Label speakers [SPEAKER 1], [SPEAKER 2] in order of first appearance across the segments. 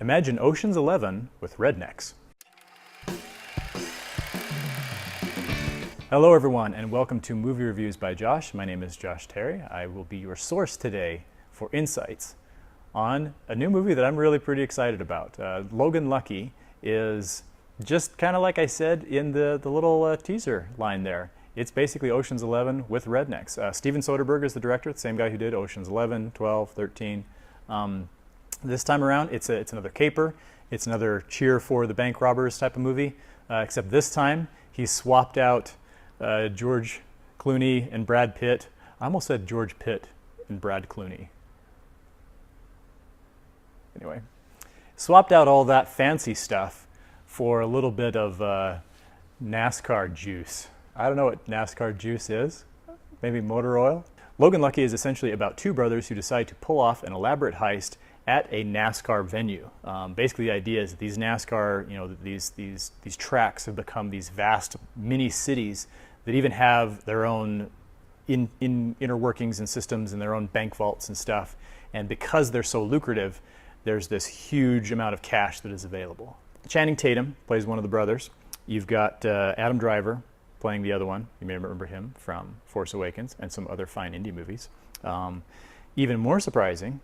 [SPEAKER 1] Imagine Ocean's 11 with rednecks. Hello everyone and welcome to Movie Reviews by Josh. My name is Josh Terry. I will be your source today for insights on a new movie that I'm really pretty excited about. Logan Lucky is just kind of like I said in the little teaser line there. It's basically Ocean's 11 with rednecks. Steven Soderbergh is the director, the same guy who did Ocean's 11, 12, 13. This time around, it's another caper. It's another cheer for the bank robbers type of movie, except this time he swapped out George Clooney and Brad Pitt. I almost said George Pitt and Brad Clooney. Anyway, swapped out all that fancy stuff for a little bit of NASCAR juice. I don't know what NASCAR juice is. Maybe motor oil? Logan Lucky is essentially about two brothers who decide to pull off an elaborate heist at a NASCAR venue. Basically, the idea is that these NASCAR, these tracks have become these vast mini cities that even have their own inner workings and systems and their own bank vaults and stuff. And because they're so lucrative, there's this huge amount of cash that is available. Channing Tatum plays one of the brothers. You've got Adam Driver playing the other one. You may remember him from Force Awakens and some other fine indie movies. Even more surprising,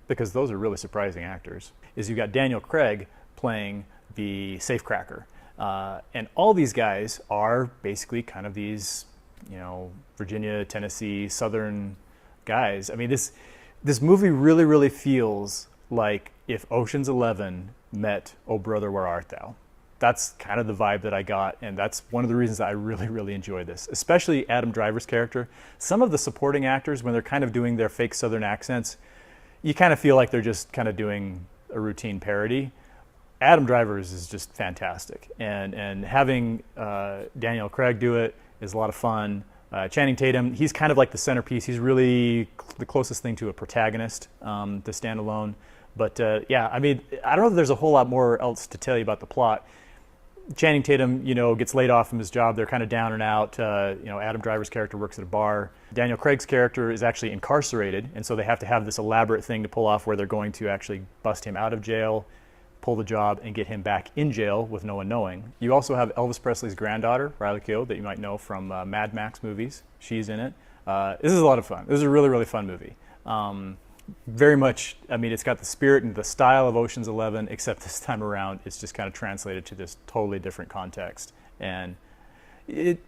[SPEAKER 1] because those are really surprising actors, is you've got Daniel Craig playing the safecracker. And all these guys are basically kind of these, Virginia, Tennessee, Southern guys. I mean, this movie really, really feels like if Ocean's 11 met Oh Brother, Where Art Thou? That's kind of the vibe that I got, and that's one of the reasons that I really, really enjoy this, especially Adam Driver's character. Some of the supporting actors, when they're kind of doing their fake Southern accents, you kind of feel like they're just kind of doing a routine parody. Adam Driver's is just fantastic, and having Daniel Craig do it is a lot of fun. Channing Tatum, he's kind of like the centerpiece. He's really the closest thing to a protagonist to stand alone. But yeah, I mean, I don't know if there's a whole lot more else to tell you about the plot. Channing Tatum, gets laid off from his job. They're kind of down and out. Adam Driver's character works at a bar. Daniel Craig's character is actually incarcerated, and so they have to have this elaborate thing to pull off where they're going to actually bust him out of jail, pull the job, and get him back in jail with no one knowing. You also have Elvis Presley's granddaughter, Riley Keough, that you might know from Mad Max movies. She's in it. This is a lot of fun. This is a really, really fun movie. Very much, I mean, it's got the spirit and the style of Ocean's 11, except this time around it's just kind of translated to this totally different context. And it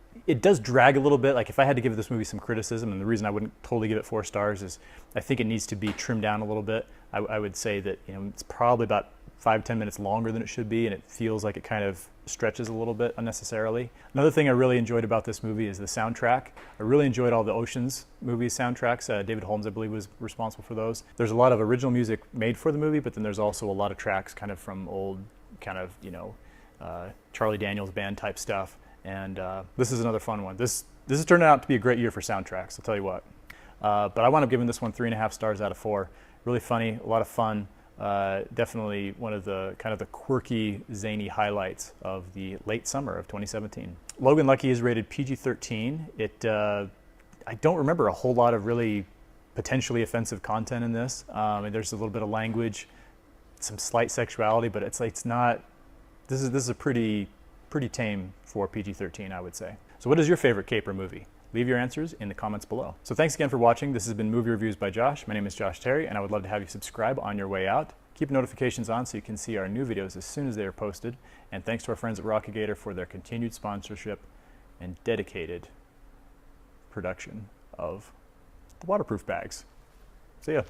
[SPEAKER 1] does drag a little bit. Like, if I had to give this movie some criticism, and the reason I wouldn't totally give it 4 stars is I think it needs to be trimmed down a little bit. I would say that it's probably about 5-10 minutes longer than it should be, and it feels like it kind of stretches a little bit unnecessarily. Another thing I really enjoyed about this movie is the soundtrack. I really enjoyed all the Ocean's movies soundtracks. David Holmes, I believe, was responsible for those. There's a lot of original music made for the movie, but then there's also a lot of tracks kind of from old, kind of, Charlie Daniels band type stuff. And this is another fun one. This has turned out to be a great year for soundtracks, I'll tell you what. But I wound up giving this one 3.5 stars out of 4. Really funny, a lot of fun. Definitely one of the kind of the quirky, zany highlights of the late summer of 2017. Logan Lucky is rated PG-13. I don't remember a whole lot of really potentially offensive content in this. And there's a little bit of language, some slight sexuality, but it's not. This is a pretty tame for PG-13, I would say. So, what is your favorite caper movie? Leave your answers in the comments below. So thanks again for watching. This has been Movie Reviews by Josh. My name is Josh Terry, and I would love to have you subscribe on your way out. Keep notifications on so you can see our new videos as soon as they are posted. And thanks to our friends at Rockigator for their continued sponsorship and dedicated production of the waterproof bags. See ya.